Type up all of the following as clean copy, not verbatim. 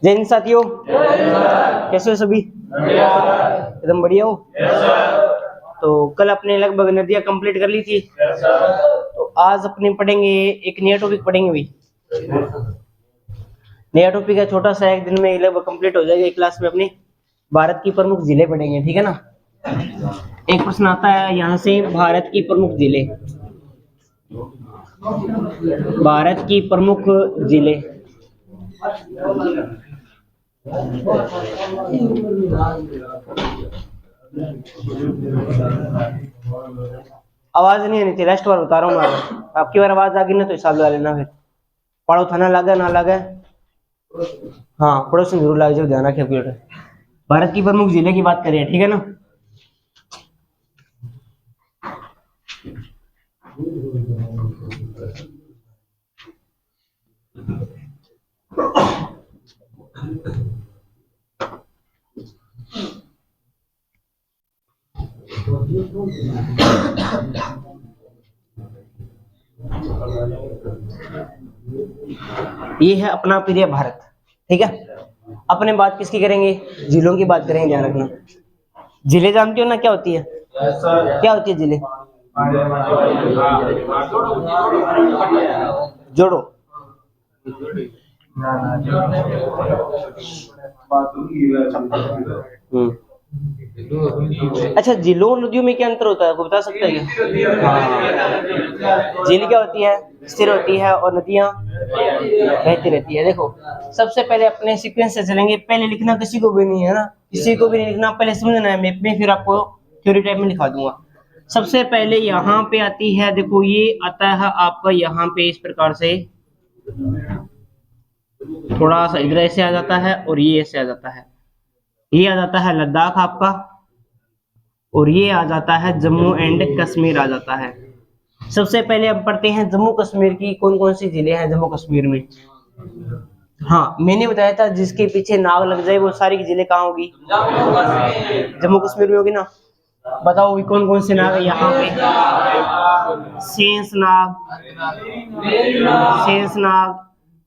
जय हिंद साथियों, कैसे हो सभी? एकदम बढ़िया हो। तो कल अपने लगभग नदियां कंप्लीट कर ली थी, तो आज अपने पढ़ेंगे एक नया टॉपिक पढ़ेंगे भाई। नया टॉपिक है, छोटा सा, एक दिन में लगभग कंप्लीट हो जाएगा। एक क्लास में अपनी भारत की प्रमुख जिले पढ़ेंगे, ठीक है ना। एक प्रश्न आता है यहाँ से, भारत की प्रमुख जिले, भारत की प्रमुख जिले। आवाज नहीं आनी थी, लास्ट बार बता रहा हूँ मैं। आपकी बार आवाज आ गई ना तो हिसाब लगा लेना। फिर पढ़ो थाना लगा ना लगा, हाँ पड़ोसी जरूर लग जाओ, ध्यान रखिए। कंप्यूटर भारत की प्रमुख जिले की बात करें, ठीक है ना। ये है अपना प्रिय भारत, ठीक है। अपने बात किसकी करेंगे? जिलों की बात करेंगे, ध्यान रखना। जिले जानते हो ना क्या होती है? क्या होती है जिले? जोड़ो। अच्छा, जिलों और नदियों में क्या अंतर होता है, आपको बता सकते हैं क्या? झील क्या होती है? स्थिर होती है, और नदियां बहती रहती है। देखो, सबसे पहले अपने सीक्वेंस से चलेंगे। पहले लिखना किसी को भी नहीं है ना, किसी को भी नहीं लिखना, पहले समझना है मैप में, फिर आपको थ्योरी टाइप में लिखा दूंगा। सबसे पहले यहाँ पे आती है, देखो ये आता है आपका यहाँ पे इस प्रकार से, थोड़ा सा इधर ऐसे आ जाता है, और ये ऐसे आ जाता है। ये आ जाता है लद्दाख आपका, और ये आ जाता है जम्मू एंड कश्मीर आ जाता है। सबसे पहले हम पढ़ते हैं जम्मू कश्मीर की कौन कौन सी जिले हैं जम्मू कश्मीर में। हाँ, मैंने बताया था जिसके पीछे नाग लग जाए वो सारी की जिले कहाँ होगी? जम्मू कश्मीर में होगी ना। बताओ भी कौन कौन से नाग है यहाँ पे? शेषनाग, शेषनाग,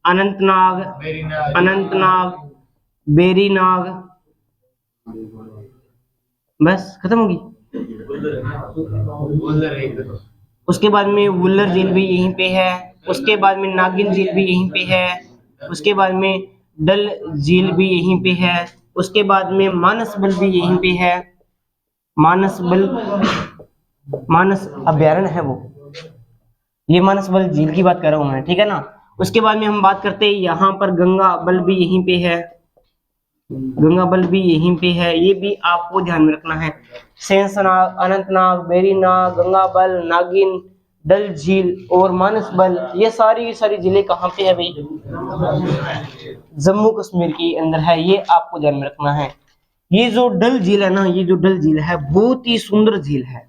अनंतनाग, अनंतनाग, बेरीनाग, बस खत्म होगी। उसके बाद में वुल्लर झील भी यहीं पे है, उसके बाद में नागिन झील भी यहीं पे है, उसके बाद में डल झील भी यहीं पे है, उसके बाद में मानस बल भी यहीं पे है। मानस बल, मानस अभ्यारण्य है वो, ये मानस बल झील की बात कर रहा हूं मैं, ठीक है ना। उसके बाद में हम बात करते हैं यहाँ पर गंगा बल भी यहीं पे है, गंगा बल भी यहीं पे है, ये भी आपको ध्यान में रखना है। शेषनाग, अनंतनाग, बेरीनाग, गंगा बल, नागिन, डल झील और मानस बल, ये सारी जिले कहाँ पे है भाई? जम्मू कश्मीर के अंदर है, ये आपको ध्यान में रखना है। ये जो डल झील है ना, ये जो डल झील है बहुत ही सुंदर झील है,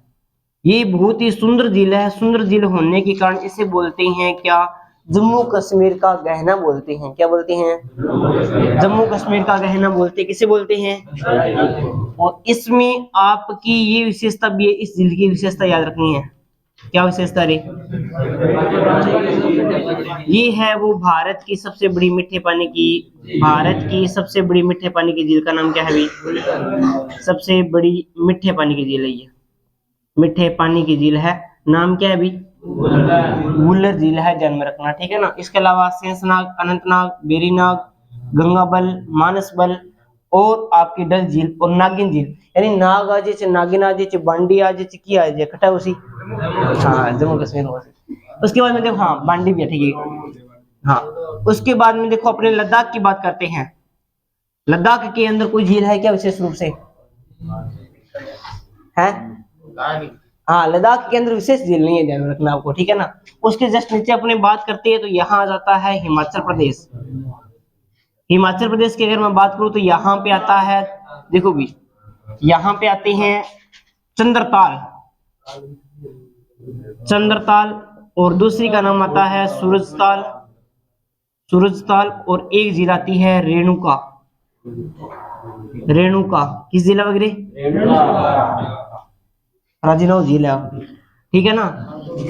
ये बहुत ही सुंदर झील है। सुंदर झील होने के कारण इसे बोलते हैं क्या? जम्मू कश्मीर का गहना बोलते हैं। क्या बोलते हैं? जम्मू कश्मीर का गहना बोलते हैं। किसे बोलते हैं? और इसमें आपकी ये विशेषता भी है, इस झील की विशेषता याद रखनी है। क्या विशेषता रे? ये है वो भारत की सबसे बड़ी मीठे पानी की, भारत की सबसे बड़ी मीठे पानी की झील का नाम क्या है भाई? सबसे बड़ी मीठे पानी की झील है ये, मीठे पानी की झील है, नाम क्या है अभी? वुल्लर झील है, ध्यान में रखना, ठीक है ना। इसके अलावा शेषनाग, अनंतनाग, बेरीनाग, गंगाबल, मानसबल और आपकी डल झील और नागिन झील, यानी नाग आजे चे, नागिन आजे चे, बांडी आजे चे, की आजे खटा उसी, हाँ जम्मू कश्मीर में। उसके बाद में देखो, हाँ बांडी भी है, ठीक है। हाँ, उसके बाद में देखो अपने लद्दाख की बात करते हैं। लद्दाख के अंदर कोई झील है क्या विशेष रूप से? है? हाँ, लद्दाख के अंदर विशेष झील नहीं है, ध्यान रखना आपको, ठीक है ना। उसके जस्ट नीचे अपने बात करते हैं तो यहाँ आ जाता है हिमाचल प्रदेश। हिमाचल प्रदेश की अगर मैं बात करूं तो यहाँ पे आता है, देखो भी यहाँ पे आते हैं चंद्रताल, चंद्रताल, और दूसरी का नाम आता है सूरजताल, सूरजताल, और एक झील आती है रेणुका, रेणुका। किस जिला वगैरह? राजीनाव झील है, ठीक है ना।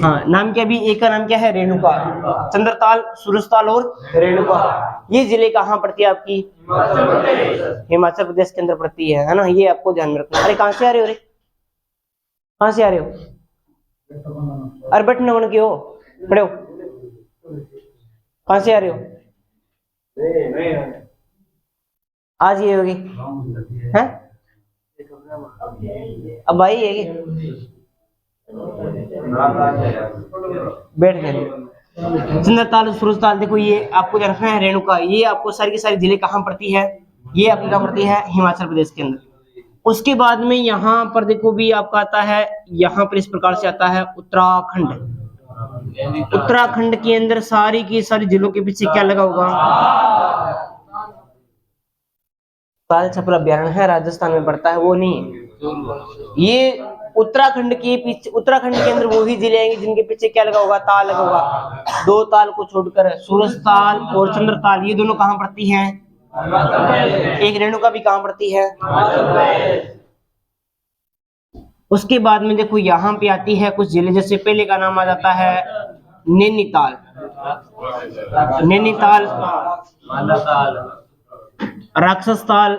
हाँ, नाम क्या, अभी एक का नाम क्या है, रेणुका। चंद्रताल, सूरजताल और रेणुका, ये जिले कहाँ पड़ती है आपकी, हिमाचल प्रदेश के अंदर पड़ती है ना। ये आपको ध्यान में रखना। अरे कहाँ से आ रहे हो, रे कहाँ से आ रहे हो, अरे बैठने उन के हो, खड़े हो, कहाँ से आ रहे हो, आज ये होगी हैं, अब भाई है बैठ गए। चंद्रताल, सूरजताल, देखो ये आपको ध्यान रखना है। रेणुका, ये आपको सारी की सारी जिले कहाँ पड़ती है, ये आपकी कहाँ पड़ती है, हिमाचल प्रदेश के अंदर। उसके बाद में यहाँ पर देखो भी आपका आता है, यहाँ पर इस प्रकार से आता है उत्तराखंड। उत्तराखंड के अंदर सारी की सारी जिलों के पीछे क्या लगा होगा, ताल छपरा अभ्यारण्य है, राजस्थान में पड़ता है, वो नहीं। ये उत्तराखंड के पीछे, उत्तराखंड के अंदर वो ही जिले आएंगे जिनके पीछे क्या लगा होगा, ताल लगा होगा। दो ताल को छोड़कर सूरजताल और चंद्रताल, ये दोनों कहाँ पड़ती हैं, एक रेणुका भी कहाँ पड़ती है। उसके बाद में देखो यहाँ पे आती है कुछ जिले, जैसे पहले का नाम आ जाता है नैनीताल, नैनीताल, राक्षसताल,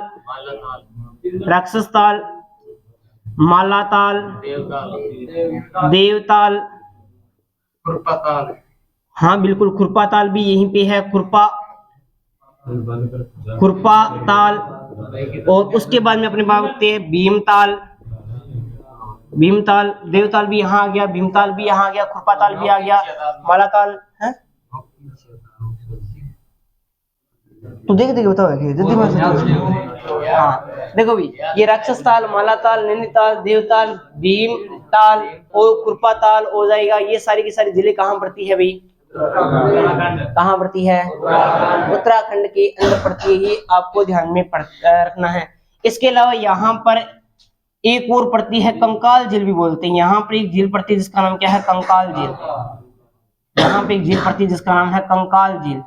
राक्षसताल, मालाताल, देवताल, खुरपाताल, हाँ बिल्कुल, खुरपाताल भी यहीं पे है, खुरपाताल। और उसके बाद में अपने बात करते हैं भीमताल, भीमताल, देवताल भी यहाँ आ गया, भीमताल भी यहाँ आ गया, खुरपाताल भी आ गया, मालाताल है। तो देख देख बताओ जल्दी मत। हाँ देखो भी, ये राक्षसताल, मालाताल, नैनीताल, देवताल, भीमताल और खुरपाताल हो जाएगा। ये सारी की सारी जिले कहाँ पड़ती है भाई, कहाँ पड़ती है, उत्तराखंड के अंदर पड़ती है। ये आपको ध्यान में रखना है। इसके अलावा यहाँ पर एक और पड़ती है, कंकाल झील भी बोलते हैं। यहाँ पर एक झील पड़ती है जिसका नाम क्या है, कंकाल झील। यहाँ पे एक झील पड़ती है जिसका नाम है कंकाल झील,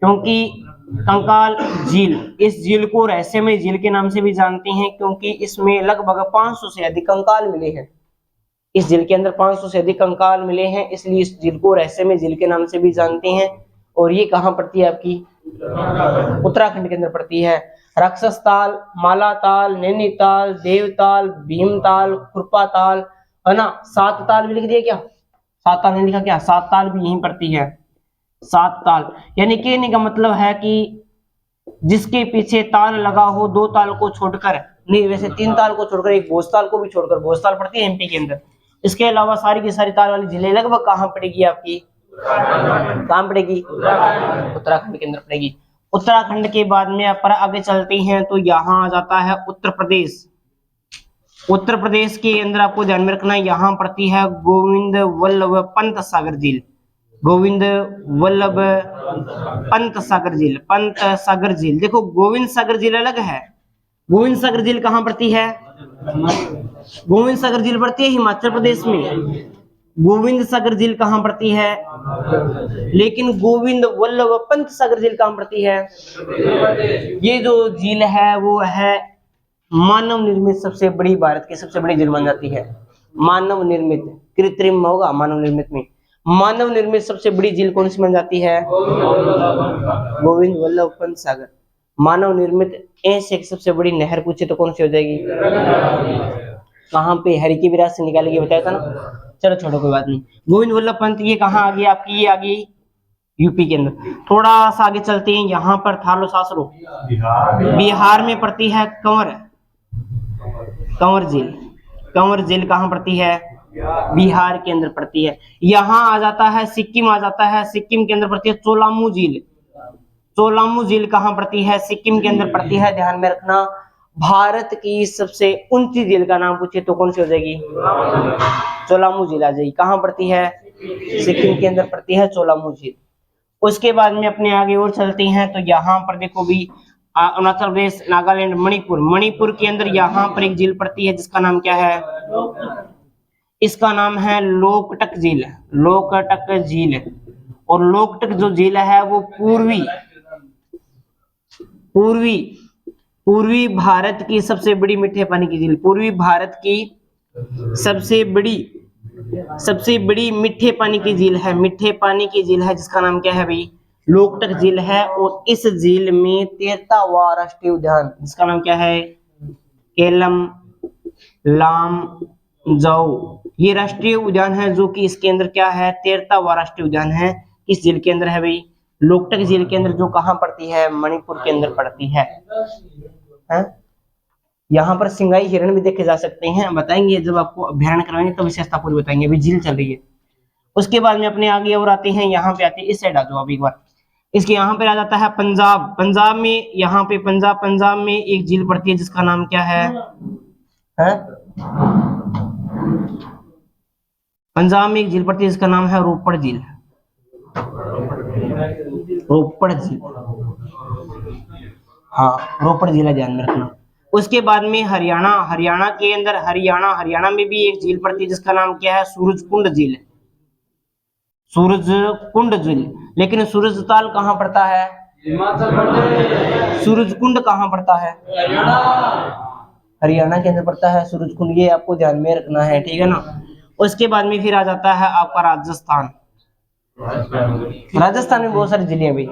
क्योंकि कंकाल झील, इस झील को रहस्यमय झील के नाम से भी जानते हैं, क्योंकि इसमें लगभग 500 से अधिक कंकाल मिले हैं। इस झील के अंदर 500 से अधिक कंकाल मिले हैं, इसलिए इस झील को रहस्यमय झील के नाम से भी जानते हैं। और ये कहाँ पड़ती है आपकी, उत्तराखंड के अंदर पड़ती है। राक्षसताल, मालाताल, नैनीताल, देवताल, भीमताल, खुरपाताल, है ना। सात ताल भी लिख दिया क्या, सात ताल नहीं लिखा क्या, सात ताल भी यहीं पड़ती है, सात ताल। यानी कहने का मतलब है कि जिसके पीछे ताल लगा हो, दो ताल को छोड़कर, नहीं वैसे तीन ताल को छोड़कर, एक भोजताल को भी छोड़कर, भोजताल पड़ती है एमपी के अंदर। इसके अलावा सारी की सारी ताल वाली जिले लगभग कहाँ पड़ेगी आपकी, कहाँ पड़ेगी, उत्तराखंड के अंदर पड़ेगी। उत्तराखंड के बाद में पर आगे चलते हैं तो यहाँ आ जाता है उत्तर प्रदेश। उत्तर प्रदेश के अंदर आपको ध्यान में रखना, यहाँ पड़ती है गोविंद वल्लभ पंत सागर झील, गोविंद वल्लभ पंत सागर झील, पंत सागर झील। देखो गोविंद सागर झील अलग है, गोविंद सागर झील कहाँ पड़ती है, गोविंद सागर झील पड़ती है हिमाचल प्रदेश में। गोविंद सागर झील कहाँ पड़ती है, लेकिन गोविंद वल्लभ पंत सागर झील कहाँ पड़ती है। ये जो झील है वो है मानव निर्मित सबसे बड़ी, भारत की सबसे बड़ी झील मानी जाती है। मानव निर्मित, कृत्रिम होगा, मानव निर्मित में मानव निर्मित सबसे बड़ी झील कौन सी मानी जाती है, गोविंद वल्लभ पंत सागर। मानव निर्मित ऐसे सबसे बड़ी नहर पूछे तो कौन सी हो जाएगी, कहाँ पे, हरि की विरासत से निकालेगी, बताया था ना। चलो छोड़ो कोई बात नहीं। गोविंद वल्लभ पंत ये कहाँ आ गई आपकी, ये आ गई यूपी के अंदर। थोड़ा सा आगे चलते हैं, यहाँ पर थालो सासरो बिहार में पड़ती है। कंवर, कंवर झील, कंवर झील कहाँ पड़ती है, बिहार के अंदर पड़ती है। यहाँ आ जाता है सिक्किम, आ जाता है सिक्किम के अंदर पड़ती है चोलामू झील। चोलामू झील कहाँ पड़ती है, सिक्किम के अंदर पड़ती है। ध्यान में रखना, भारत की सबसे ऊंची झील का नाम पूछे तो कौन सी हो जाएगी, चोलामू झील आ जाएगी। कहाँ पड़ती है, सिक्किम के अंदर पड़ती है चोलामू झील। उसके बाद में अपने आगे और चलते हैं तो यहाँ पर देखो भी अरुणाचल प्रदेश, नागालैंड, मणिपुर, मणिपुर के अंदर यहाँ पर एक झील पड़ती है जिसका नाम क्या है, इसका नाम है लोकटक झील, लोकटक झील। और लोकटक जो झील है वो पूर्वी भारत की सबसे बड़ी मीठे पानी की झील, पूर्वी भारत की सबसे बड़ी सबसे बड़ी मीठे पानी की झील है, मीठे पानी की झील है जिसका नाम क्या है भाई, लोकटक झील है। और इस झील में 13वां राष्ट्रीय उद्यान जिसका नाम क्या है, केलम लाम जाओ, ये राष्ट्रीय उद्यान है जो कि इसके अंदर क्या है, 13वां राष्ट्रीय उद्यान है। किस झील के अंदर है भाई, लोकटक झील के अंदर, जो कहां पड़ती है, मणिपुर के अंदर पड़ती है। यहाँ पर सिंगाई हिरण भी देखे जा सकते हैं, बताएंगे जब आपको अभ्यारण्य कराएंगे तो विशेषता पूरी बताएंगे, अभी झील चल रही है। उसके बाद में अपने आगे और आते हैं, यहाँ पे आते हैं, इस साइड आ जाओ अभी एक बार। इसके यहाँ पे आ जाता है पंजाब, पंजाब में यहाँ पे पंजाब में एक झील पड़ती है जिसका नाम क्या है? पंजाब में एक झील पड़ती है जिसका नाम है रोपड़ झील, रोपड़ झील, हाँ रोपड़ झील है, ध्यान में रखना। उसके बाद में हरियाणा, हरियाणा के अंदर हरियाणा में भी एक झील पड़ती है जिसका नाम क्या है, सूरजकुंड झील, सूरजकुंड झील। लेकिन सूरजताल कहाँ पड़ता है, हिमाचल प्रदेश। सूरजकुंड कहाँ पड़ता है, हरियाणा के अंदर पड़ता है सूरजकुंड, ये आपको ध्यान में रखना है, ठीक है ना। उसके बाद में फिर आ जाता है आपका राजस्थान, राजस्थान में बहुत सारी जिले हैं भाई,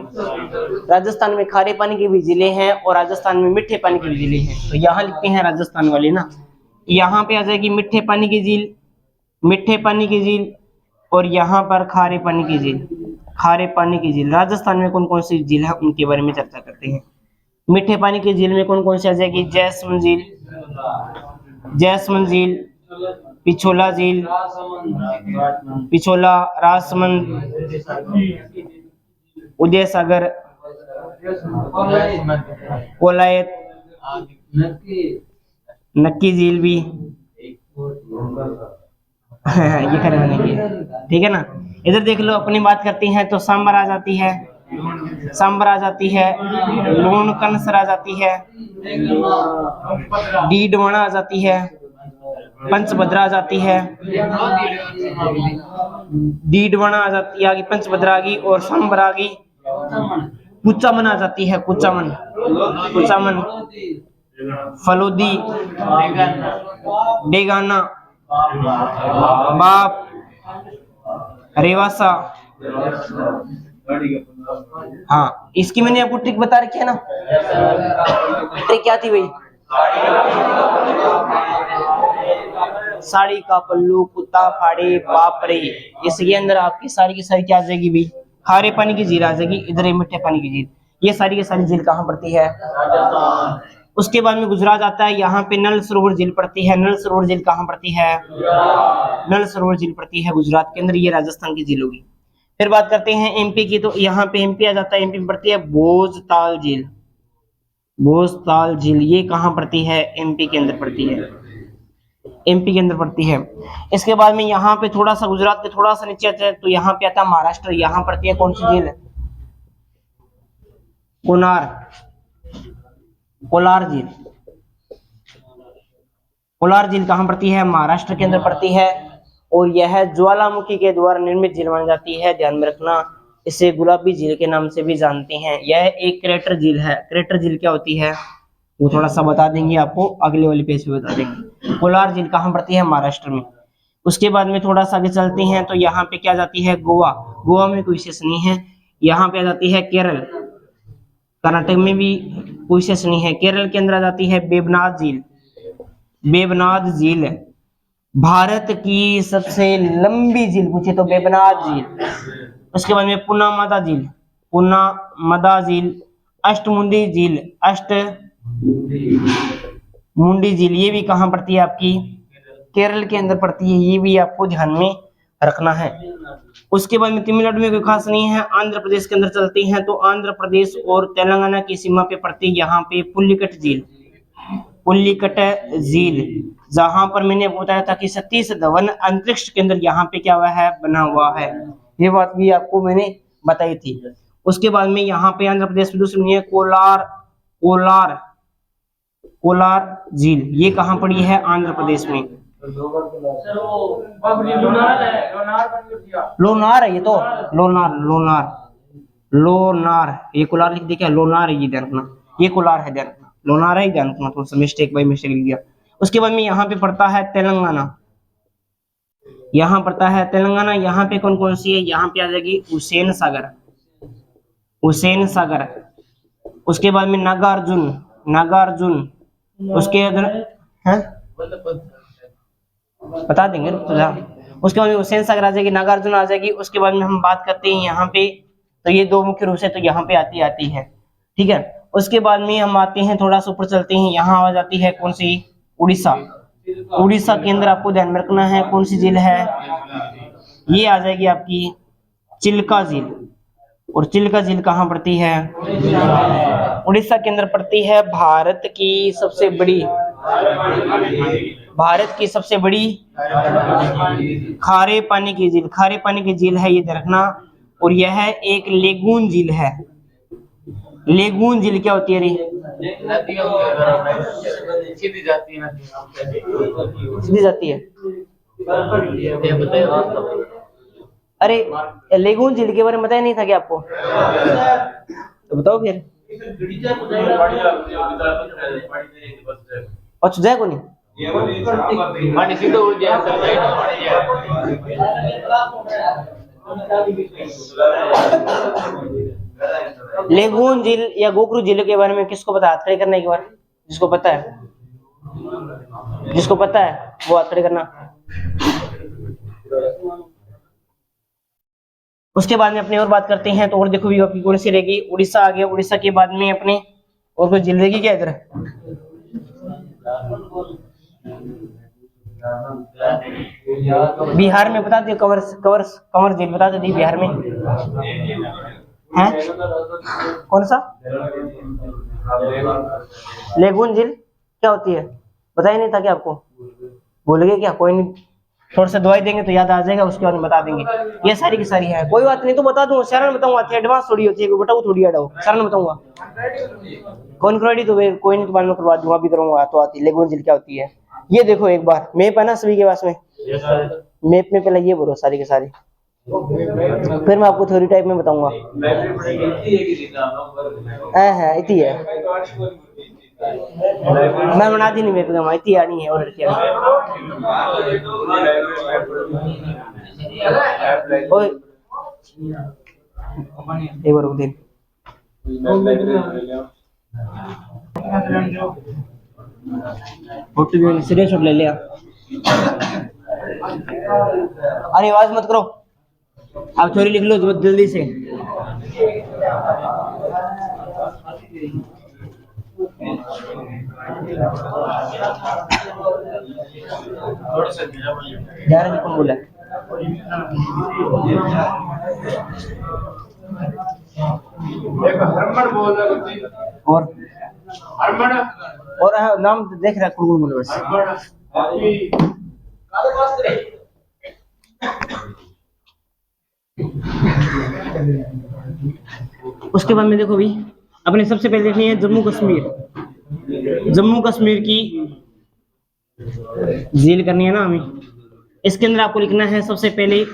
राजस्थान में खारे पानी की भी जिले हैं और राजस्थान में मीठे पानी की भी जिले हैं। तो यहाँ लिखते हैं राजस्थान वाले ना, यहाँ पे आ जाएगी मीठे पानी की झील, मीठे पानी की झील, और यहाँ पर खारे पानी की झील, खारे पानी की झील। राजस्थान में कौन कौन सी झील है उनके बारे में चर्चा करते हैं। मीठे पानी की झील में कौन कौन सी आ जाएगी, जैसमंद झील, जैसमंद झील, पिछोला झील, पिछोला, राजसमंद, उदय सागर, कोलायत, नक्की झील भी ये करवाने की, ठीक है ना। इधर देख लो, अपनी बात करते हैं तो सांबर आ जाती है, सांबर आ जाती है, लोणकनसर आ जाती है, डीडवाना आ जाती है, पंचभद्रा आ जाती है, डीडवाना आ जाती है, आगे पंचभद्रा आ गई, और सांबर आ गई, कुचामन आ जाती है, कुचामन, कुचामन, फलोदी, डेगाना, बाप, रेवासा। हाँ, इसकी मैंने आपको ट्रिक बता रखी है ना, ट्रिक क्या थी भाई, साड़ी का पल्लू कुत्ता फाड़े बाप रे, इसके अंदर आपकी सारी की सारी क्या आ जाएगी भाई, खारे पानी की झील आ जाएगी, इधर है मीठे पानी की झील। ये सारी की सारी झील कहाँ पड़ती है, उसके बाद में गुजरात आता है, यहाँ पे नल सरोवर झील पड़ती है, नल सरोवर झील कहाँ पड़ती है, नल सरोवर झील पड़ती है गुजरात के अंदर, ये राजस्थान की झील होगी। फिर बात करते हैं एमपी की, तो यहाँ पे एमपी आ जाता है, एमपी में पड़ती है भोजताल झील, भोजताल झील, ये कहाँ पड़ती है, एमपी के अंदर पड़ती है, एमपी के अंदर पड़ती है। इसके बाद में यहाँ पे थोड़ा सा गुजरात के थोड़ा सा नीचे आता है तो यहाँ पे आता है महाराष्ट्र, यहाँ पड़ती है कौन सी झील, कोनार, कोलार झील, कोलार झील कहाँ पड़ती है, महाराष्ट्र के अंदर पड़ती है, और यह ज्वालामुखी के द्वारा निर्मित झील मानी जाती है, ध्यान में रखना। इसे गुलाबी झील के नाम से भी जानते हैं। यह एक क्रेटर झील है। क्रेटर झील क्या होती है वो थोड़ा सा बता देंगे आपको, अगले वाले पेज पे बता देंगे। कोलार झील कहाँ पड़ती है, महाराष्ट्र में। उसके बाद में थोड़ा सा आगे चलते हैं तो यहाँ पे क्या जाती है, गोवा। गोवा में कोई विशेष नहीं है। यहाँ पे आ जाती है केरल, कर्नाटक में भी कोई विशेष नहीं है। केरल के अंदर आ जाती है वेबनाथ झील। वेबनाथ झील भारत की सबसे लंबी झील पूछे तो वेबनाथ झील। उसके बाद में पुनामदा झील, पुनामदा झील, अष्टमुंडी झील, अष्टमुंडी झील, ये भी कहाँ पड़ती है आपकी, केरल के अंदर पड़ती है। ये भी आपको ध्यान में रखना है। उसके बाद में तमिलनाडु में कोई खास नहीं है। आंध्र प्रदेश के अंदर चलते हैं तो आंध्र प्रदेश और तेलंगाना की सीमा पे पड़ती है यहाँ पे पुल्लिकट झील। पुल्लिकट झील जहां पर मैंने बताया था कि सतीश धवन अंतरिक्ष के अंदर यहाँ पे क्या हुआ है, बना हुआ है। ये बात भी आपको मैंने बताई थी। उसके बाद में यहाँ पे आंध्र प्रदेश में दूसरी नहीं है, कोलार, कोलार, कोलार झील, ये कहाँ पड़ी है, आंध्र प्रदेश में। लोनार है ये तो, लोनार, लोनार, लोनार, ये कोलार लिख दिया, लोनार है ये ध्यान रखना, ये कोलार है ध्यान रखना, लोनार है ध्यान रखना, तो मिस्टेक बाय मिस्टेक लिख दिया। उसके बाद में यहाँ पे पड़ता है तेलंगाना। यहाँ पड़ता है तेलंगाना। यहाँ पे कौन कौन सी है, यहाँ पे आ जाएगी हुसैन सागर, हुसैन सागर। उसके बाद में नागार्जुन, नागार्जुन। उसके अंदर है, बता देंगे तो जा। उसके बाद में हुसैन सागर आ जाएगी, नागार्जुन आ जाएगी। उसके बाद में हम बात करते हैं यहाँ पे, तो ये दो मुख्य रूप से तो यहाँ पे आती है, ठीक है। उसके बाद में हम आते हैं, थोड़ा सा ऊपर चलते हैं, यहाँ आ जाती है कौन सी, उड़ीसा। उड़ीसा के अंदर आपको ध्यान में रखना है कौन सी झील है, ये आ जाएगी आपकी चिल्का झील। और चिल्का झील कहाँ पड़ती है, उड़ीसा के अंदर पड़ती है। भारत की सबसे बड़ी, भारत की सबसे बड़ी खारे पानी की झील, खारे पानी की झील है, ये ध्यान रखना। और यह एक लेगून झील है। लेगून झील क्या होती है रे, सीधी जाती है, सीधी जाती है। अरे लेगून झील के बारे में बताया नहीं था क्या आपको, तो बताओ फिर। अच्छा जाए को नहीं, लेगून झील या गोकरू झील के बारे में किसको पता, हाथ खड़े करने के बारे, जिसको पता है, जिसको पता है वो हाथ खड़े करना। उसके बाद में अपनी और बात करते हैं, तो और देखो भी आपकी कौन सी रहेगी, उड़ीसा आ गया। उड़ीसा के बाद में अपने और कोई झील रहेगी क्या इधर, बिहार में बता दियो, कंवर कंवर कंवर झील बता दी बिहार में है, कौन सा, लेगून झील क्या होती है, बताया नहीं था क्या आपको, भूल गए क्या, कोई नहीं, थोड़ा सा दवाई देंगे तो याद आ जाएगा, उसके बाद में बता देंगे। ये सारी की सारी है, कोई बात नहीं, तो बता दूंगा, सारा बताऊंगा, एडवांस थोड़ी होती है, बताऊँ थोड़ी एड हो, सारा बताऊंगा। कौन क्रेडिट तो कोई नहीं, तो बाद में करवा दूंगा, अभी करूंगा तो आती। लेगून झील क्या होती है, ये देखो एक बार मैप है ना सभी के पास में, मैप में पहले ये बोलो सारी के सारी, फिर मैं आपको थ्योरी टाइप में बताऊंगा। है इतनी है, मैं बना दी नहीं, मेरे को इतनी आनी है और लड़कियां एक बार दिन सीरियस ले लिया। अरे आवाज मत करो, आप थ्योरी लिख लो जल्दी से। ग्यारह कौन बोला, और नाम देख रहा कौन बोले बस। उसके बाद में देखो भी अपने सबसे पहले देखनी है जम्मू कश्मीर। जम्मू कश्मीर की झील करनी है ना हमें, इसके अंदर आपको लिखना है सबसे पहले,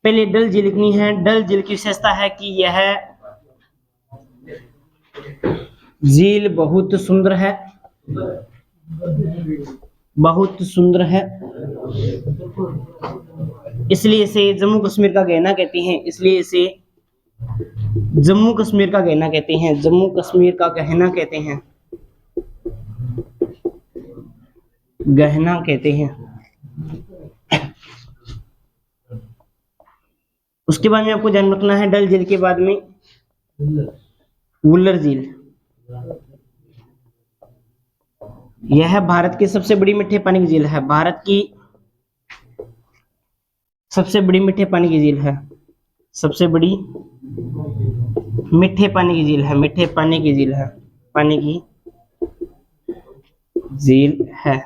पहले डल झील लिखनी है। डल झील की विशेषता है कि यह झील बहुत सुंदर है, बहुत सुंदर है, इसलिए इसे जम्मू कश्मीर का गहना कहते हैं, इसलिए इसे जम्मू कश्मीर का गहना कहते हैं, जम्मू कश्मीर का गहना कहते हैं, गहना कहते हैं। उसके बाद में आपको ध्यान रखना है डल झील के बाद में वुलर झील। यह भारत की सबसे बड़ी मीठे पानी की झील है, भारत की सबसे बड़ी मीठे पानी की झील है, सबसे बड़ी मीठे पानी की झील है, मीठे पानी की झील है, पानी की झील है।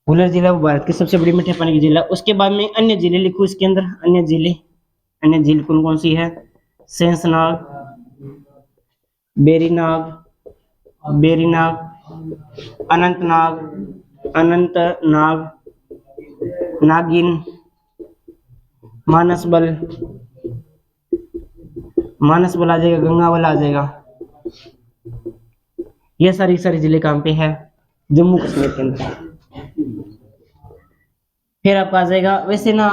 वुलर झील है वो भारत की सबसे बड़ी मीठे पानी की झील है। उसके बाद में अन्य झीलें लिखो इसके अंदर, अन्य झीलें, अन्य झील कौन कौन सी है, शेषनाग, बेरीनाग, बेरीनाग, अनंतनाग, अनंतनाग, नागिन, मानसबल, मानसबल आ जाएगा, गंगाबल आ जाएगा। ये सारी सारी जिले कहाँ पे है, जम्मू कश्मीर के अंदर। फिर आपका आ जाएगा वैसे ना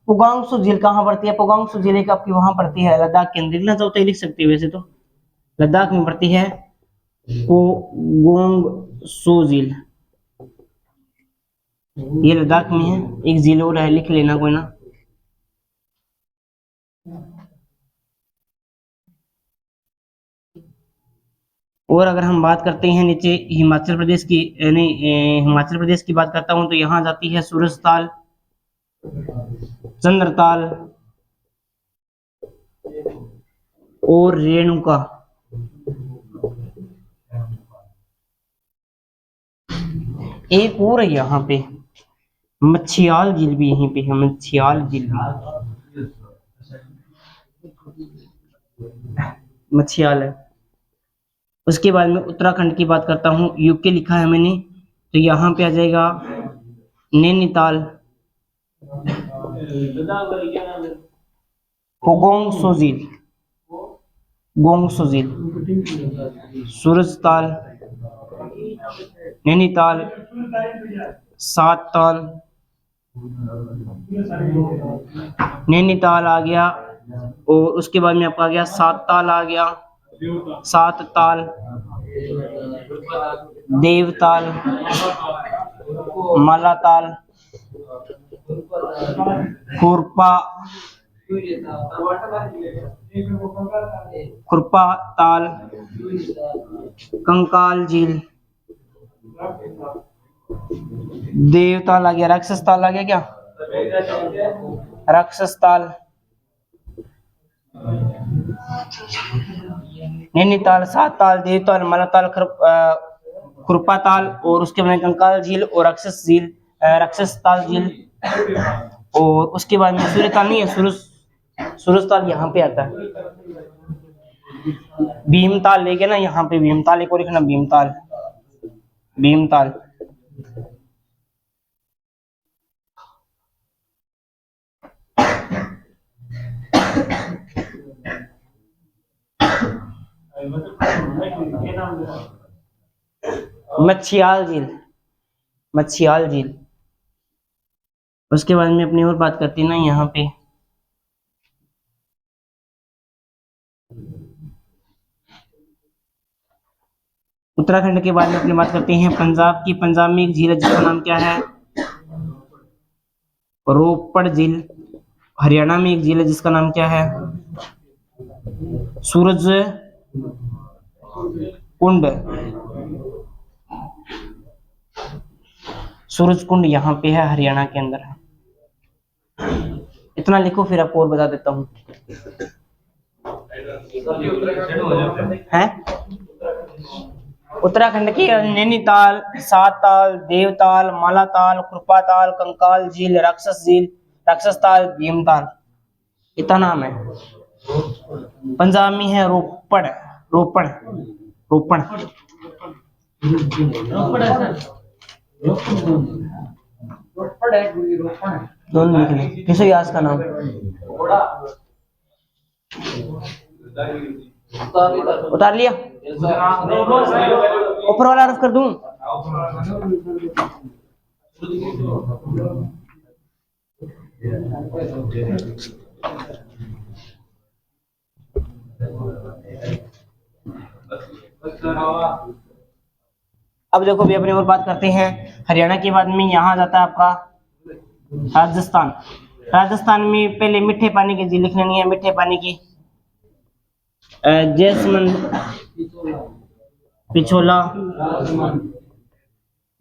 पुगांग सो झील कहाँ पड़ती है, पुगांग सो झील एक आपकी वहां पड़ती है लद्दाख के अंदर, लिखना चाहो तो लिख सकते हो, वैसे तो लद्दाख में पड़ती है पुगोंग सो झील, ये लद्दाख में है। एक झील और है, लिख लेना कोई ना। और अगर हम बात करते हैं नीचे हिमाचल प्रदेश की, यानी हिमाचल प्रदेश की बात करता हूं तो यहाँ जाती है सूरजताल, चंद्रताल और रेणुका। एक और है यहाँ पे मच्छियाल झील भी, यहीं पे है मच्छियाल झील, मच्छियाल है। उसके बाद में उत्तराखंड की बात करता हूँ, यूके लिखा है मैंने, तो यहाँ पे आ जाएगा नैनीताल, पुगोंग सो झील, गोंग सो झील, सूरजताल, नैनीताल, सात ताल, नैनीताल आ गया, और उसके बाद में आपका आ गया सात ताल आ गया, सात ताल, देवताल, मालाताल, खुरपा, खुरपा ताल, कंकाल झील, देवताल आ गया, राक्षस ताल आ गया क्या, राक्षस ताल, नैनीताल, सात ताल, देवताल, मालाताल, खुरपा ताल, और उसके बाद कंकाल झील और राक्षस झील, राक्षस ताल झील। और उसके बाद में सूर्यताल नहीं है, सूरजताल यहाँ पे आता है, भीमताल लेके ना यहाँ पे भीमताल, एक और लिखना भीमताल, भीमताल। मच्छियाल झील, मच्छियाल झील। उसके बाद में अपनी और बात करते हैं ना यहाँ पे उत्तराखंड के बारे में अपनी बात करते हैं, पंजाब की, पंजाब में एक झील है जिसका नाम क्या है, रोपड़ झील। हरियाणा में एक झील है जिसका नाम क्या है, सूरज कुंड, सूरज कुंड यहाँ पे है, हरियाणा के अंदर है। इतना लिखो फिर आपको और बता देता हूँ है। उत्तराखंड की नैनीताल, सात ताल, देवताल, मालाताल, खुरपाताल, कंकाल झील, राक्षस झील, राक्षसताल, भीमताल, इतना नाम है। पंजाब में है रोपड़, रोपड़, रोपड़, दोनों लिखने किसे याद का नाम उतार लिया, ऊपर वाला रफ कर दूं। अब देखो भी अपनी और बात करते हैं, हरियाणा के बाद में यहाँ जाता है आपका राजस्थान। राजस्थान में पहले मीठे पानी की झील लिख लेनी है, मीठे पानी की, जैसमंद, पिछोला,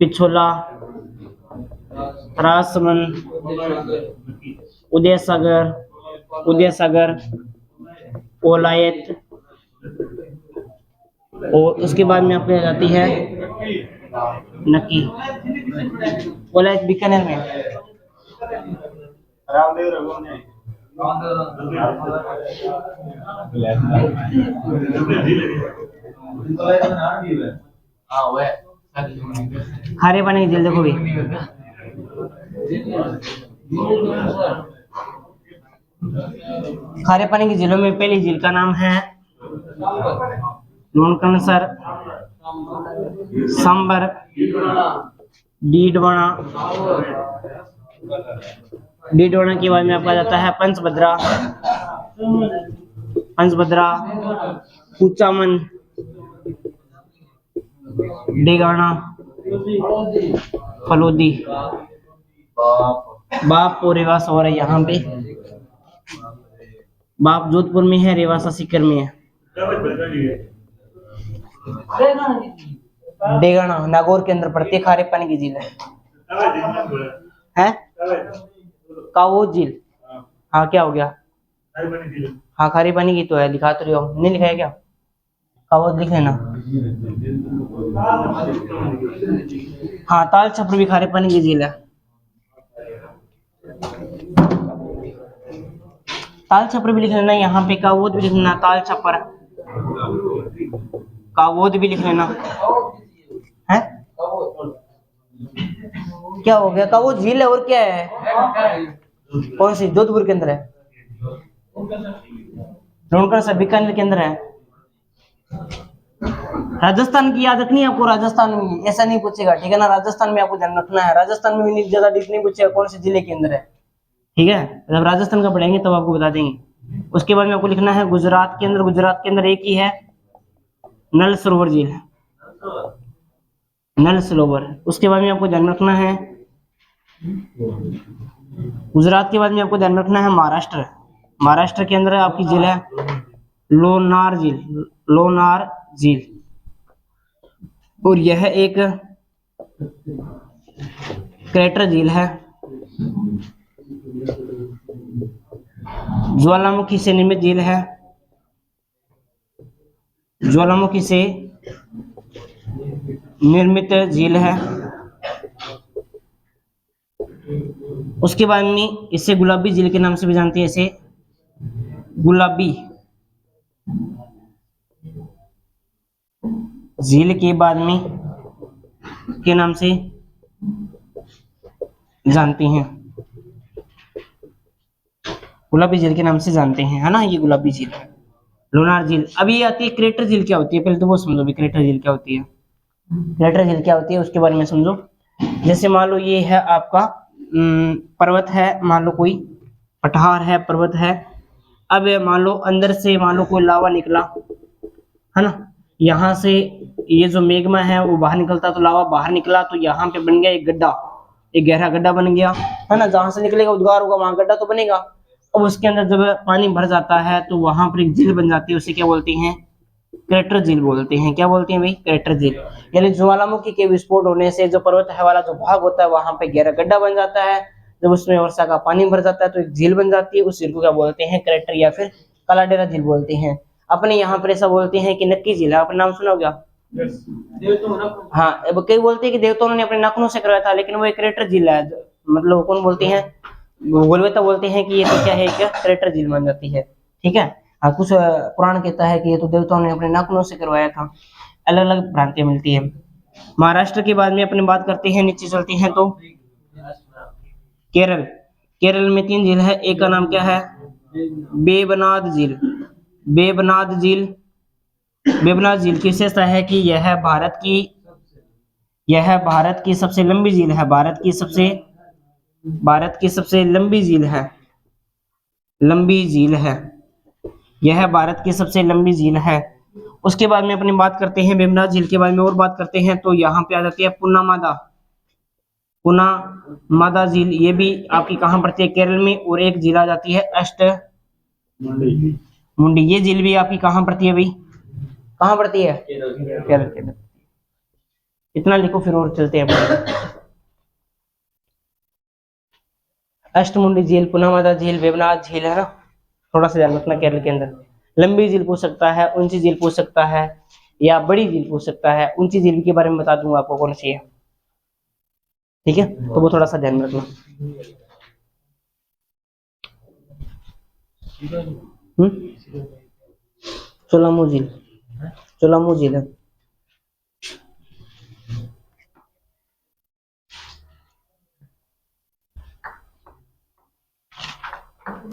पिछोला, राजसमंद, उदय सागर, उदय सागर, ओलायत, और उसके बाद में अपने जाती है नकी। ओलायत बीकानेर में, खारे पानी की झील देखो भी, खारे पानी की झीलों में पहली झील का नाम है लोनकनसर, सांबर, डीडवाना, डीडवाना के बाद में आपका जाता है पंचभद्रा, पंचभद्रा, कुचामन, डेगाना, फलोदी, बाप और रेवासा हो रहा है यहाँ पे। बाप जोधपुर में है, रेवासा सीकर में है। डेगाना नागौर के अंदर पड़ती है, खारे पानी की झील है कावो झील। हाँ क्या हो गया? हाँ खारे पानी की तो है, लिखा तो रही हो, नहीं लिखा है क्या? कावो लिख लेना। हाँ ताल छपर भी खारे पानी की झील है। ताल छपर भी लिख लेना यहाँ पे, कावोद भी लिख लेना, ताल छपर कावोद भी लिख लेना है। क्या हो गया? कावोद झील है और क्या है? कौन सी? जोधपुर के अंदर है, लोणकर से बीकानेर के अंदर है। राजस्थान की याद रखनी है आपको, राजस्थान में ऐसा नहीं पूछेगा, ठीक है ना? राजस्थान में आपको ध्यान रखना है, राजस्थान में भी ज्यादा डीप नहीं पूछेगा कौन से जिले के अंदर है, ठीक है? जब राजस्थान का पढ़ेंगे तब आपको बता देंगे। उसके बाद में आपको लिखना है गुजरात के अंदर, गुजरात के अंदर एक ही है नल सरोवर झील, नल सरोवर। उसके बाद में आपको ध्यान रखना है, गुजरात के बाद में आपको ध्यान रखना है महाराष्ट्र, महाराष्ट्र के अंदर आपकी झील है लोनार झील, लोनार झील। और यह एक क्रेटर झील है, ज्वालामुखी से निर्मित झील है, ज्वालामुखी से निर्मित झील है। उसके बाद में इसे गुलाबी झील के नाम से भी जानते हैं, इसे गुलाबी झील के बाद में के नाम से जानते हैं, गुलाबी झील के नाम से जानते हैं, है ना? ये गुलाबी झील, लोनार झील। अभी ये आती है क्रेटर झील। क्या होती है पहले तो वो समझो भी, क्रेटर झील क्या होती है, क्रेटर झील क्या होती है उसके बारे में समझो। जैसे मान लो ये है आपका पर्वत है, मान लो कोई पठार है, पर्वत है। अब मान लो अंदर से मान लो कोई लावा निकला, है ना? यहाँ से ये जो मेग्मा है वो बाहर निकलता, तो लावा बाहर निकला तो यहाँ पे बन गया एक गड्ढा, एक गहरा गड्ढा बन गया, है ना? जहां से निकलेगा उद्गार होगा वहां गड्ढा तो बनेगा। अब उसके अंदर जब पानी भर जाता है तो वहां पर एक झील बन जाती है, उसे क्या बोलते हैं? क्रेटर झील बोलते हैं। क्या बोलते हैं भाई? क्रेटर झील। यानी ज्वालामुखी के विस्फोट होने से जो पर्वत है वाला जो भाग होता है वहां पे गहरा गड्ढा बन जाता है, जब उसमें वर्षा का पानी भर जाता है तो एक झील बन जाती है, उस झील को क्या बोलते हैं? क्रेटर या फिर काला डेरा झील बोलते हैं। अपने यहाँ पर ऐसा बोलते हैं कि नक्की झील है, आपने नाम सुना होगा? हाँ, अब कई बोलते हैं कि देवताओं ने अपने नाखूनों से करवाया था, लेकिन वो एक क्रेटर झील है। मतलब कौन बोलते हैं? गोलवेता बोलते हैं कि ये तो क्या है, क्या क्रेटर झील मान जाती है, ठीक है? हाँ, कुछ पुराण कहता है कि ये तो देवताओं ने अपने नाखूनों से करवाया था। अलग अलग भ्रांतियां मिलती है। महाराष्ट्र के बाद में अपनी बात करते हैं, नीचे चलते हैं तो केरल। केरल में 3 झील है, एक का नाम क्या है? वेबनाड झील। वेबनाड झील, वेबनाड झील की विशेषता है कि यह भारत की सबसे लंबी झील है, भारत की सबसे लंबी झील है, लंबी झील है, यह भारत की सबसे लंबी झील है। उसके बाद में अपनी बात करते हैं वेबनाड झील के बारे में और बात करते हैं तो यहाँ पे आ जाती है पुनामादा झील। ये भी आपकी कहाँ पड़ती है? केरल में। और एक झील आ जाती है अष्टमुंडी। ये झील भी आपकी कहाँ पड़ती है भाई? कहाँ पड़ती है? केरल के अंदर। इतना लिखो फिर और चलते हैं। अष्टमुंडी झील, पुनामादा झील, वेबनाड झील, है ना? थोड़ा सा ध्यान रखना। केरल के अंदर लंबी झील पूछ सकता है, ऊंची झील पूछ सकता है, या बड़ी झील पूछ सकता है। ऊंची झील के बारे में बता दूंगा आपको कौन सी है, ठीक है? तो वो थोड़ा सा ध्यान रखना। चोलामू झील, चोलामू झील है।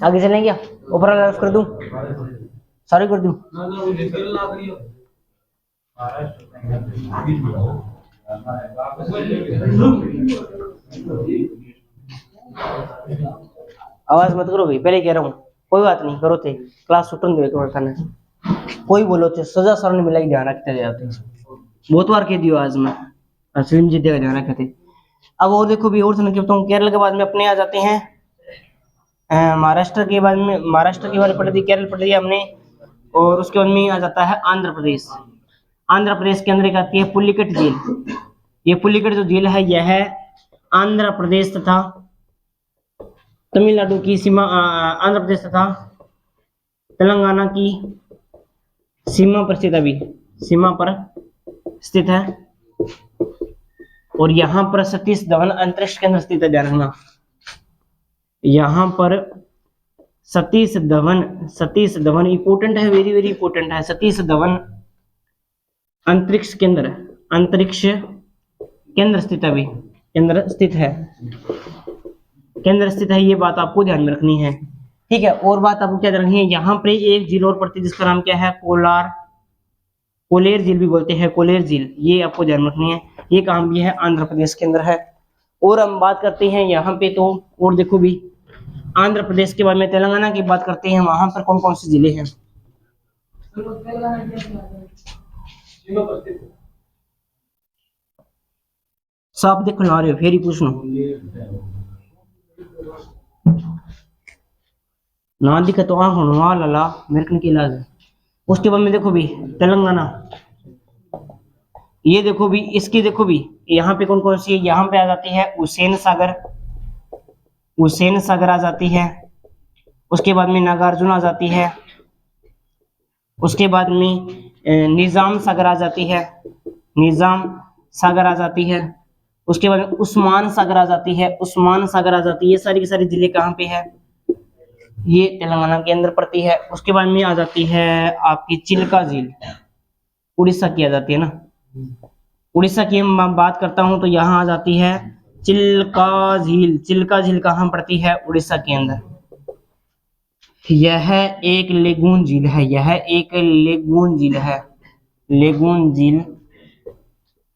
आगे चलें क्या? ऊपर वाला कर दूं, सारी कर दूं। आवाज मत करो भाई, पहले कह रहा हूँ। कोई बात नहीं, करो थे क्लास सुटन दे तो खाना कोई बोलो थे सजा सर ने मिलाई ध्यान रखते जाते बहुत बार कह दियो आज मैं असलीम जी देगा ध्यान रखे थे। अब और देखो भी और सुन के बताऊँ, केरल के बाद में अपने आ जाते हैं महाराष्ट्र के बाद में, महाराष्ट्र के बाद पढ़ दी, केरल पढ़ दिया हमने, और उसके बाद में आ जाता है आंध्र प्रदेश। आंध्र प्रदेश के अंदर एक आती है पुलिकट झील। ये पुलिकट जो झील है यह आंध्र प्रदेश तथा तमिलनाडु की सीमा, आंध्र प्रदेश तथा तेलंगाना की सीमा पर स्थित, अभी सीमा पर स्थित है। और यहाँ पर सतीश धवन अंतरिक्ष केंद्र स्थित है, ध्यान रखना। यहाँ पर सतीश धवन इंपोर्टेंट है, वेरी वेरी इंपोर्टेंट है। सतीश धवन अंतरिक्ष केंद्र स्थित है, अभी केंद्र स्थित है, ये बात आपको ध्यान में रखनी है। ठीक है, और बात आपको क्या रखनी है, यहाँ पे एक झील और पड़ती है जिसका नाम क्या है, कोलेर झील भी बोलते हैं, कोलेर झील, ये आपको ध्यान में रखनी है। ये कहाँ भी है, आंध्र प्रदेश के अंदर है। और हम बात करते हैं यहाँ पे तो, और देखो भी आंध्र प्रदेश के बाद में तेलंगाना की बात करते हैं, वहां पर कौन कौन से जिले हैं। साफ देखो ला रहे हो फिर ही पूछना ना दिखा तो आंख होना लाला मेरे की इलाज है। उसके बाद में देखो भी तेलंगाना, ये देखो भी इसकी देखो भी यहाँ पे कौन कौन सी है, यहाँ पे आ जाती है हुसैन सागर आ जाती है। उसके बाद में नागार्जुन आ जाती है। उसके बाद में निजाम सागर आ जाती है, उसके बाद उस्मान सागर आ जाती है, ये सारी की सारी जिले कहाँ पे है, ये तेलंगाना के अंदर पड़ती है। उसके बाद में आ जाती है आपकी चिल्का झील, उड़ीसा की आ जाती है ना, उड़ीसा की मैं बात करता हूं तो यहाँ आ जाती है चिल्का झील कहाँ पड़ती है, उड़ीसा के अंदर। यह एक लेगून झील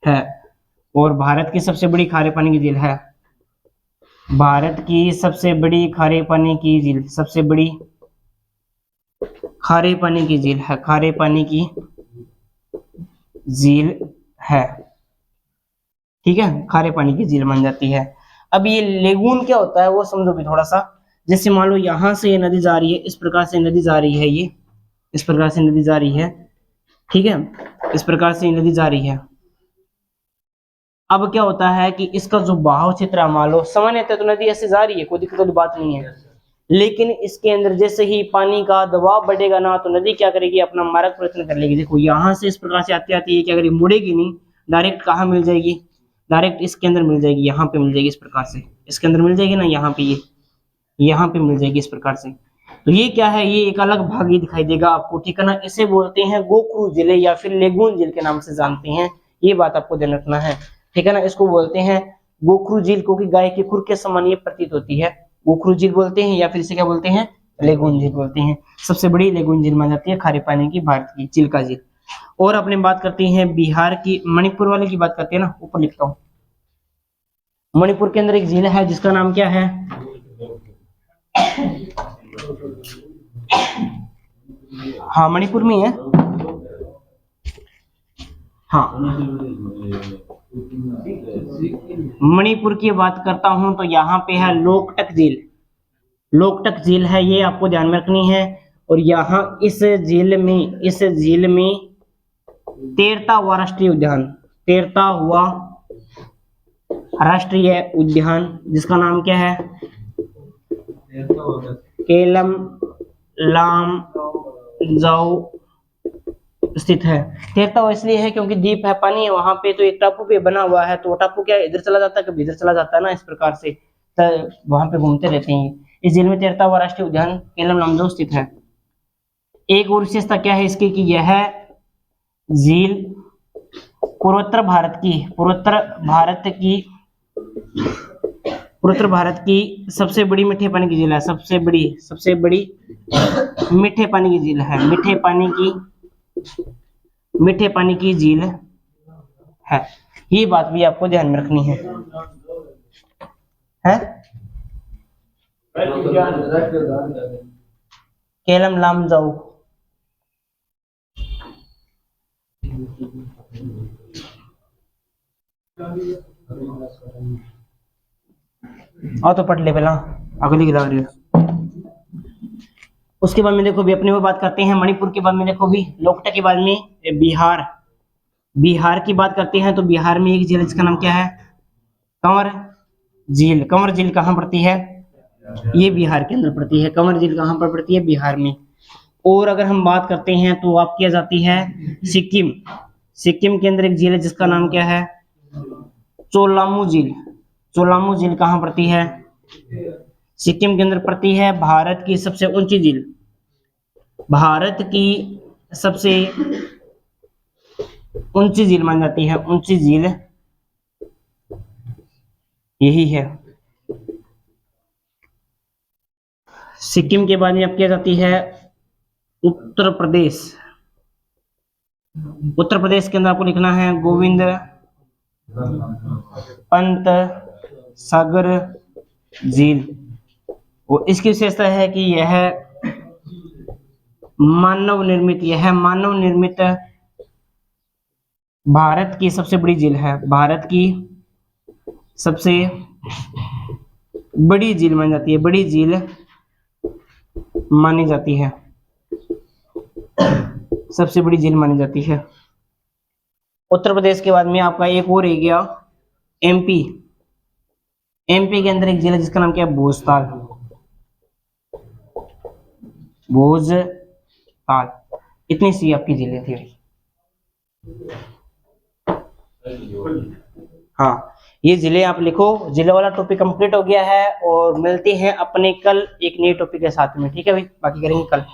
है, और भारत की सबसे बड़ी खारे पानी की झील है, सबसे बड़ी खारे पानी की झील है, ठीक है, खारे पानी की झील मान जाती है। अब ये लेगून क्या होता है वो समझो भी थोड़ा सा। जैसे मान लो यहां से ये नदी जा रही है, इस प्रकार से नदी जा रही है, ये इस प्रकार से नदी जा रही है, ठीक है, इस प्रकार से नदी जा रही है। अब क्या होता है कि इसका जो बहाव क्षेत्र मान लो सामान्यतः तो नदी ऐसे जा रही है, कोई दिक्कत वाली बात नहीं है, लेकिन इसके अंदर जैसे ही पानी का दबाव बढ़ेगा ना तो नदी क्या करेगी, अपना मार्ग परिवर्तन कर लेगी। देखो यहाँ से इस प्रकार से आती आती है, क्या करेगी, मुड़ेगी नहीं, डायरेक्ट कहाँ मिल जाएगी, डायरेक्ट इसके अंदर मिल जाएगी, यहाँ पे मिल जाएगी, इस प्रकार से इसके अंदर मिल जाएगी ना, यहाँ पे यहाँ पे मिल जाएगी इस प्रकार से। तो ये क्या है, ये एक अलग भाग ही दिखाई देगा आपको, ठीक है ना। इसे बोलते हैं गोखरू जिले या फिर लेगून झील के नाम से जानते हैं, ये बात आपको ध्यान रखना है, ठीक है ना। इसको बोलते हैं गोखरू झील क्योंकि गाय के खुर के समान ये प्रतीत होती है, गोखरू झील बोलते हैं, या फिर इसे क्या बोलते हैं, लेगून झील बोलते हैं। सबसे बड़ी लेगून झील मानी जाती है खारे पानी की भारत की, चिल्का झील। और अपने बात करते हैं बिहार की, मणिपुर वाले की बात करते हैं ना, ऊपर लिखता हूँ। मणिपुर के अंदर एक झील है जिसका नाम क्या है, हाँ मणिपुर में है, हाँ मणिपुर की बात करता हूं तो यहाँ पे है लोकटक झील है, ये आपको ध्यान में रखनी है। और यहाँ इस झील में तैरता हुआ राष्ट्रीय उद्यान जिसका नाम क्या है, केलम लामजाओ स्थित है। तैरता हुआ इसलिए है क्योंकि द्वीप है, पानी है वहां पे, तो एक टापू पे बना हुआ है, तो टापू क्या इधर चला जाता है कभी इधर चला जाता है ना, इस प्रकार से वहां पे घूमते रहते हैं। इस झील में तैरता हुआ राष्ट्रीय उद्यान केलम लामजाओ स्थित है। एक और विशेषता क्या है इसकी कि यह झील पूर्वोत्तर भारत की सबसे बड़ी मीठे पानी की झील है, सबसे बड़ी मीठे पानी की झील है, मीठे पानी की झील है। ये बात भी आपको ध्यान में रखनी है। केलम लामजाऊ, तो पढ़ ले पहला, अगली गिरा रही है। उसके बाद में देखो भी अपनी वो बात करते हैं मणिपुर के बाद में देखो भी लोकटा के बाद में बिहार, बिहार की बात करते हैं तो बिहार में एक झील है जिसका नाम क्या है, कंवर झील। कंवर झील कहाँ पड़ती है, ये बिहार के अंदर पड़ती है। कंवर झील कहाँ पर पड़ती है, बिहार में। और अगर हम बात करते हैं तो आपकी आ जाती है सिक्किम। सिक्किम के अंदर एक झील है जिसका नाम क्या है, चोलामू झील। चोलामू झील कहाँ पड़ती है, सिक्किम के अंदर पड़ती है। भारत की सबसे ऊंची झील, भारत की सबसे ऊंची झील मानी जाती है, ऊंची झील यही है। सिक्किम के बाद में अब क्या जाती है उत्तर प्रदेश। उत्तर प्रदेश के अंदर आपको लिखना है गोविंद पंत सागर झील। और इसकी विशेषता है कि यह मानव निर्मित, यह मानव निर्मित भारत की सबसे बड़ी झील है। भारत की सबसे बड़ी झील मानी जाती है, बड़ी झील मानी जाती है, सबसे बड़ी झील मानी जाती है। उत्तर प्रदेश के बाद में आपका एक और रह गया एमपी। एमपी के अंदर एक झील है जिसका नाम क्या है, भोजताल। भोजताल, इतनी सी आपकी झीलें थी। हाँ, ये जिले आप लिखो। जिले वाला टॉपिक कंप्लीट हो गया है और मिलते हैं अपने कल एक नए टॉपिक के साथ में, ठीक है भाई, बाकी करेंगे कल।